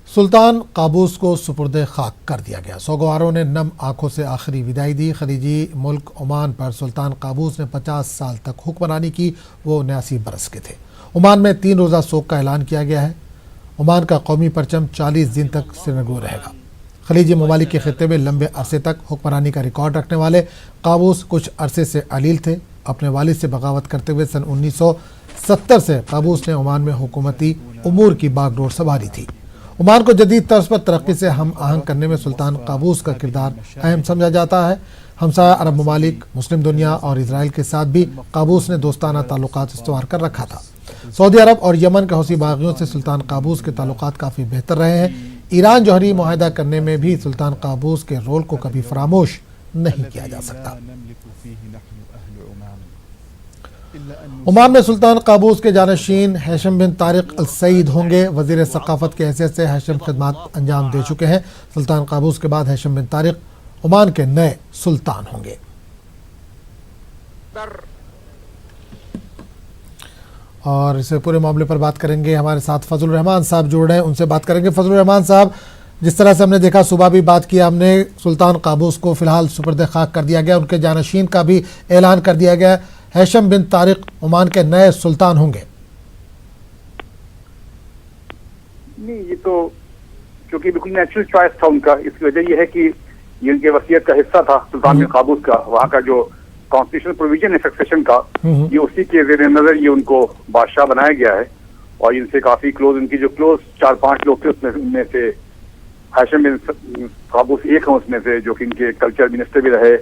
सुल्तान Qaboos को सुपुर्दे खाक कर दिया गया। सोगवारों ने नम आंखों से आखिरी विदाई दी। खलीजी मुल्क ओमान पर सुल्तान काबूस ने 50 साल तक हुक्मरानी की। वो 79 बरस के थे। ओमान में 3 रोज़ा शोक का ऐलान किया गया है। ओमान का कौमी परचम 40 दिन तक सिरनगो रहेगा। खलीजी ममालिक के खित्ते में लंबे अरसे तक हुक्मरानी का रिकॉर्ड रखने वाले काबूस कुछ अरसे से अलील थे। अपने वालिद से बगावत करते हुए सन 1970 से काबूस ने ओमान में हुकूमती उमूर की बागडोर संभाली थी। ओमान को जदीद तर्ज पर तरक्की से हम आहंग करने में सुल्तान काबूस का किरदार अहम समझा जाता है। हमसाया अरब ममालिक, मुस्लिम दुनिया और इसराइल के साथ भी काबूस ने दोस्ताना ताल्लुकात इस्तवार कर रखा था। सऊदी अरब और यमन के हौसी बागियों से सुल्तान काबूस के ताल्लुकात काफ़ी बेहतर रहे हैं। ईरान जौहरी मुआहदा करने में भी सुल्तान काबूस के रोल को कभी फरामोश नहीं किया जा सकता। ओमान में सुल्तान काबूस के जानशीन हैशम बिन तारिक अल सईद होंगे। वजीर सकाफत के हैसियत से हैशम खिदमत अंजाम दे चुके हैं। सुल्तान काबूस के बाद हैशम बिन तारिक ओमान के नए सुल्तान होंगे। और इस पूरे मामले पर बात करेंगे, हमारे साथ फजलुर रहमान साहब जुड़ रहे हैं, उनसे बात करेंगे। फजलुर रहमान साहब, जिस तरह से हमने देखा, सुबह भी बात किया हमने, सुल्तान काबूस को फिलहाल सुपुर्द खाक कर दिया गया, उनके जानशीन का भी ऐलान कर दिया गया। हैशम बिन तारिक ओमान के नए सुल्तान होंगे। नहीं, ये तो क्योंकि बिल्कुल नेचुरल चॉइस था उनका। इसकी वजह यह है कि ये उनके वसीयत का हिस्सा था सुल्तान बिन काबूस का। वहाँ का जो कॉन्स्टिट्यूशनल प्रोविजन है सक्सेशन का, ये उसी के जेर नजर ये उनको बादशाह बनाया गया है। और इनसे काफी क्लोज, उनकी जो क्लोज 4-5 लोग थे उसमें से हैशम बिन काबूस एक हैं उसमें से, जो कि इनके कल्चर मिनिस्टर भी रहे,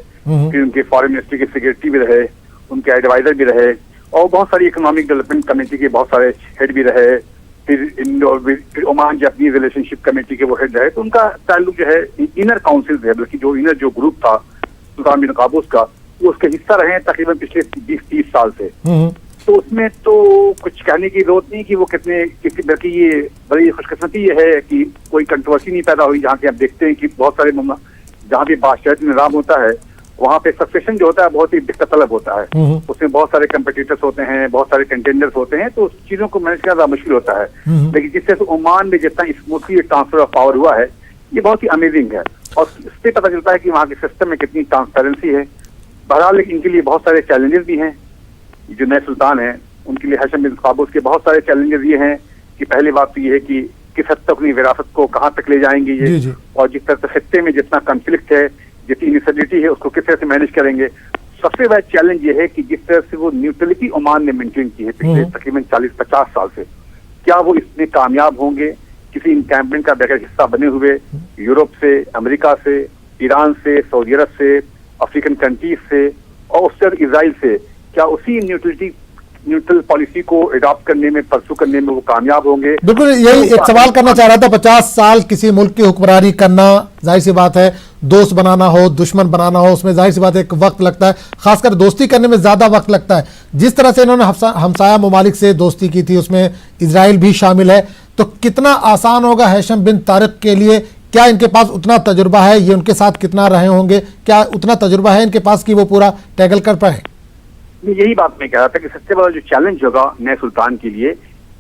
फिर उनके फॉरेन मिनिस्ट्री के सेक्रेटरी भी रहे, उनके एडवाइजर भी रहे, और बहुत सारी इकोनॉमिक डेवलपमेंट कमेटी के बहुत सारे हेड भी रहे। फिर ओमान जापानीज रिलेशनशिप कमेटी के वो हेड रहे। तो उनका ताल्लुक जो है इनर काउंसिल है, बल्कि जो इनर जो ग्रुप था सुल्तान बिन काबूस का, वो उसके हिस्सा रहे हैं तकरीबन पिछले 20-30 साल से। तो उसमें तो कुछ कहने की जरूरत नहीं कि वो कितने, बल्कि ये बड़ी खुशकिस्मती ये है कि कोई कंट्रोवर्सी नहीं पैदा हुई। जहाँ के आप देखते हैं कि बहुत सारे जहाँ भी बादशाहत निज़ाम होता है वहाँ पे सक्सेशन जो होता है बहुत ही दिक्कत तलब होता है। उसमें बहुत सारे कंपिटिटर्स होते हैं, बहुत सारे कंटेंडर्स होते हैं, तो उस चीजों को मैनेज करना मुश्किल होता है। लेकिन जिससे ओमान में जितना स्मूथली ट्रांसफर ऑफ पावर हुआ है, ये बहुत ही अमेजिंग है। और इससे पता चलता है कि वहाँ के सिस्टम में कितनी ट्रांसपेरेंसी है। बहरहाल लेकिन इनके लिए बहुत सारे चैलेंजेस भी हैं। जो नए सुल्तान हैं उनके लिए हैशम बिन काबूस के बहुत सारे चैलेंजेस ये हैं कि पहली बात तो ये है कि किस हद तक अपनी विरासत को कहाँ तक ले जाएंगे ये, और जिस तरह से खित्ते में जितना कॉन्फ्लिक्ट है, जितनी इंस्टेबिलिटी है, उसको किस तरह से मैनेज करेंगे। सबसे बड़ा चैलेंज ये है कि जिस तरह से वो न्यूट्रलिटी ओमान ने मेंटेन की है पिछले तकरीबन 40-50 साल से, क्या वो इसमें कामयाब होंगे किसी इनकैम्पमेंट का बगैर हिस्सा बने हुए यूरोप से, अमेरिका से, ईरान से, सऊदी अरब से, अफ्रीकन कंट्रीज से और उससे इसराइल से, क्या उसी न्यूट्रल पॉलिसी को अडॉप्ट करने में, परसू करने में वो कामयाब होंगे? बिल्कुल, यही एक सवाल करना चाह रहा था। 50 साल किसी मुल्क की हुक्मरानी करना, जाहिर सी बात है, दोस्त बनाना हो, दुश्मन बनाना हो, उसमें जाहिर सी बात है एक वक्त लगता है। खासकर दोस्ती करने में ज्यादा वक्त लगता है। जिस तरह से इन्होंने हमसाया ममालिक से दोस्ती की थी, उसमें इसराइल भी शामिल है, तो कितना आसान होगा हैशम बिन तारिक के लिए? क्या इनके पास उतना तजुर्बा है? ये उनके साथ कितना रहे होंगे? क्या उतना तजुर्बा है इनके पास कि वो पूरा टैकल कर पाए? यही बात मैं कह रहा था कि सबसे बड़ा जो चैलेंज होगा नए सुल्तान के लिए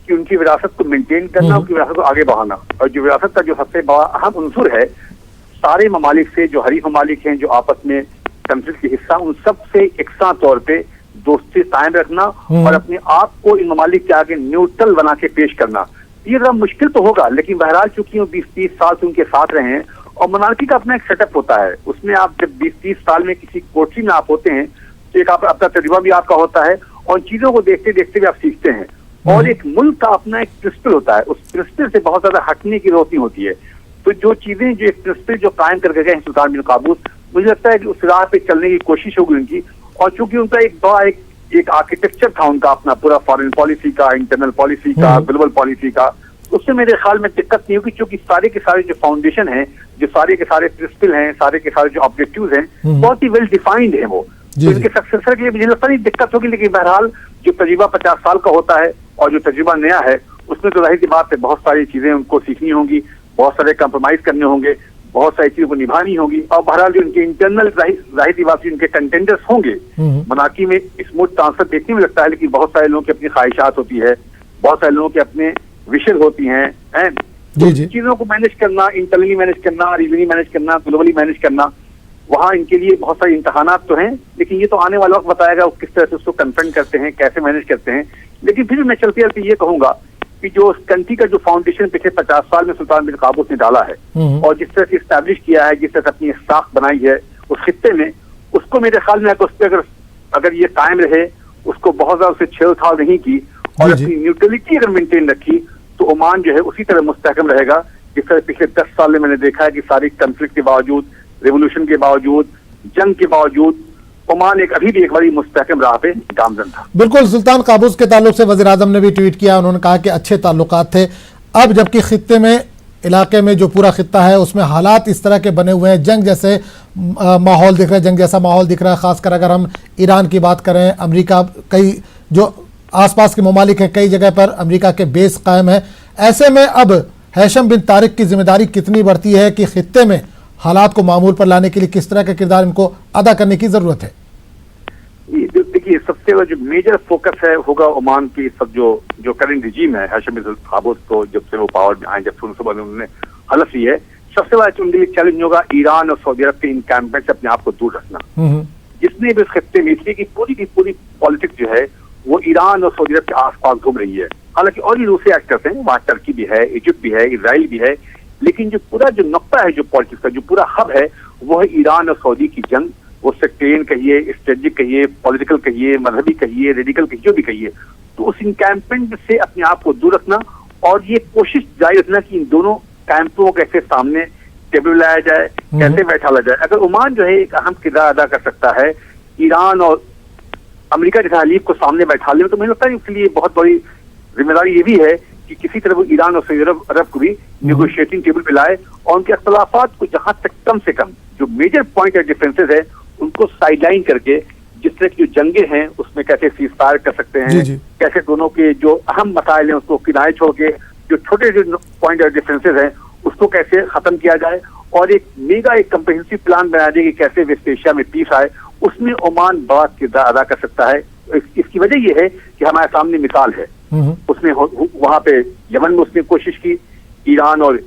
कि उनकी विरासत को मेंटेन करना, उनकी विरासत को आगे बढ़ाना। और जो विरासत का जो सबसे बड़ा अहम उनसुर है, सारे ममालिक से जो हरीफ ममालिक हैं जो आपस में कॉन्फ्लिक्ट के हिस्सा, उन सब से एकसा तौर पे दोस्ती कायम रखना और अपने आप को इन ममालिक के आगे न्यूट्रल बना के पेश करना। ये जरा मुश्किल तो होगा, लेकिन बहरहाल चूंकि वो 20-30 साल से उनके साथ रहे हैं, और मोनार्की का अपना एक सेटअप होता है, उसमें आप जब 20-30 साल में किसी कोठरी में आप होते हैं तो एक अपना तजुर्बा भी आपका होता है, और चीजों को देखते देखते भी आप सीखते हैं। और एक मुल्क का अपना एक प्रिंसिपल होता है, उस प्रिंसिपल से बहुत ज्यादा हटने की जरूरत नहीं होती है। तो जो चीजें, जो एक प्रिंसिपल जो कायम करके गए हैं सुल्तान बिन काबूस, मुझे लगता है कि उस राह पे चलने की कोशिश होगी उनकी। और चूंकि उनका एक बड़ा एक आर्किटेक्चर था उनका अपना पूरा, फॉरेन पॉलिसी का, इंटरनल पॉलिसी का, ग्लोबल पॉलिसी का, उससे मेरे ख्याल में दिक्कत नहीं होगी। क्योंकि सारे के सारे जो फाउंडेशन है, जो सारे के सारे प्रिंसिपल हैं, सारे के सारे जो ऑब्जेक्टिव्स हैं, बहुत ही वेल डिफाइंड है वो। तो इनके सक्सेसर के लिए मुझे लगता नहीं दिक्कत होगी। लेकिन बहरहाल जो तजुर्बा 50 साल का होता है और जो तजुर्बा नया है, उसमें तो जाहिर सी बात है बहुत सारी चीजें उनको सीखनी होंगी, बहुत सारे कंप्रोमाइज करने होंगे, बहुत सारी चीजों को निभानी होगी। और बहरहाल जो उनके इंटरनल जाहिर सी बात उनके कंटेंडर्स होंगे, मोनार्की में स्मूथ ट्रांसफर देखने में लगता है, लेकिन बहुत सारे लोगों की अपनी ख्वाहिशात होती है, बहुत सारे लोगों के अपने विशेष होती हैं। जी जी। चीजों को मैनेज करना, इंटरनली मैनेज करना, रीजनली मैनेज करना, ग्लोबली मैनेज करना, वहाँ इनके लिए बहुत सारे इम्तहानात तो हैं, लेकिन ये तो आने वाला वक्त बताएगा वो किस तरह से उसको कन्फ्रंट करते हैं, कैसे मैनेज करते हैं। लेकिन फिर मैं चलते चलते ये कहूंगा कि जो कंट्री का जो फाउंडेशन पिछले 50 साल में सुल्तान बिन काबूस ने डाला है और जिस तरह से स्टैब्लिश किया है, जिस तरह से अपनी साख बनाई है उस खित्ते में, उसको मेरे ख्याल में उस पर अगर ये कायम रहे, उसको बहुत ज्यादा उसे छेड़छाड़ नहीं की और अपनी न्यूट्रलिटी अगर मेंटेन रखी, तो ओमान जो है उसी तरह मुस्तहकम रहेगा जिस तरह पिछले 10 साल में मैंने देखा है कि सारी कन्फ्लिक्ट के बावजूद, रेवोल्यूशन के बावजूद, जंग के बावजूद ओमान अभी भी एक बड़ी मुस्तहकम राह पे गामजन था। बिल्कुल, सुल्तान काबूस के ताल्लुक से वज़ीर आज़म ने भी ट्वीट किया, उन्होंने कहा कि अच्छे ताल्लुकात थे। अब जबकि खित्ते में, इलाके में जो पूरा खित्ता है उसमें हालात इस तरह के बने हुए हैं, जंग जैसे माहौल दिख रहा है, जंग जैसा माहौल दिख रहा है, खासकर अगर हम ईरान की बात करें, अमेरिका, कई जो आसपास के ममालिक हैं, कई जगह पर अमेरिका के बेस कायम है। ऐसे में अब हैशम बिन तारिक की जिम्मेदारी कितनी बढ़ती है कि खित्ते में हालात को मामूल पर लाने के लिए किस तरह का किरदार इनको अदा करने की जरूरत है? देखिए, सबसे जो मेजर फोकस है होगा ओमान की सब जो करंट रिजीम है, हैशम बिन काबूस को जब से वो पावर में आए, जब से उन्होंने हलफ ली है, सबसे बड़ा उनके लिए चैलेंज होगा ईरान और सऊदी अरब के इनकैम्पमेंट से अपने आप को दूर रखना। जिसने भी इस खित्ते में, इसलिए की पूरी पॉलिटिक्स जो है वो ईरान और सऊदी अरब के आसपास घूम रही है। हालांकि और भी दूसरे एक्टर्स हैं, वहाँ टर्की भी है, इजिप्ट भी है, इसराइल भी है, लेकिन जो पूरा जो नुक्ता है जो पॉलिटिक्स का, जो पूरा हब है, वो है ईरान और सऊदी की जंग। वो सेक्टेरियन कहिए, स्ट्रेटेजिक कहिए, पॉलिटिकल कहिए, मजहबी कहिए, रेडिकल कहिए, जो भी कहिए, तो उस इनकैम्पमेंट से अपने आप को दूर रखना और ये कोशिश जारी रखना कि इन दोनों कैंपों को कैसे सामने टेबल लाया जाए, कैसे बैठाला जाए। अगर ओमान जो है एक अहम किरदार अदा कर सकता है ईरान और अमेरिका जैसा हलीफ को सामने बैठाने में, तो मुझे लगता है इसके लिए बहुत बड़ी जिम्मेदारी ये भी है कि किसी तरह वो ईरान और सऊदी अरब को भी नेगोशिएटिंग टेबल पे लाए और उनके अख्तलाफात को जहां तक कम से कम, जो मेजर पॉइंट या डिफरेंसेस है, उनको साइडलाइन करके जिस तरह की जो जंगे हैं उसमें कैसे सीज फायर कर सकते हैं, कैसे दोनों के जो अहम मसाइल हैं उसको किनारे छोड़ के जो छोटे जो पॉइंट या डिफरेंसेस हैं उसको कैसे खत्म किया जाए और एक कंप्रिहेंसिव प्लान बना दे कि कैसे वेस्ट एशिया में पीस आए, उसमें ओमान बड़ा किरदार अदा कर सकता है। इसकी वजह यह है कि हमारे सामने मिसाल है, उसने वहां पे यमन में उसने कोशिश की, ईरान और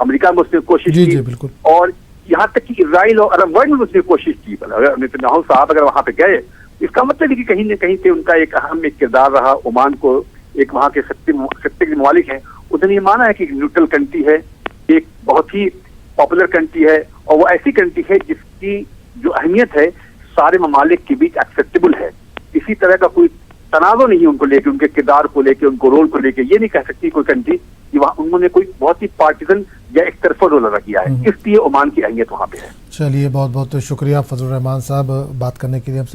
अमेरिका में उसने कोशिश की, और यहाँ तक कि इजराइल और अरब वर्ल्ड में उसने कोशिश की। अगर नेतन्याहू साहब अगर वहां पे गए, इसका मतलब है कि कहीं न कहीं से उनका एक अहम एक किरदार रहा। ओमान को एक वहां के खित्ते के ममालिक हैं, उन्होंने ये माना है कि न्यूट्रल कंट्री है, एक बहुत ही पॉपुलर कंट्री है और वो ऐसी कंट्री है जिसकी जो अहमियत है सारे ममालिक के बीच एक्सेप्टेबल है। इसी तरह का कोई तनाव नहीं उनको लेके, उनके किरदार को लेके, उनको रोल को लेके। ये नहीं कह सकती कोई कंट्री कि वहाँ उन्होंने कोई बहुत ही पार्टिजन या एक तरफा रोल अदा किया है, इसलिए ओमान की अहमियत वहाँ पे है। चलिए, बहुत बहुत शुक्रिया फजलुर रहमान साहब बात करने के लिए हमसे।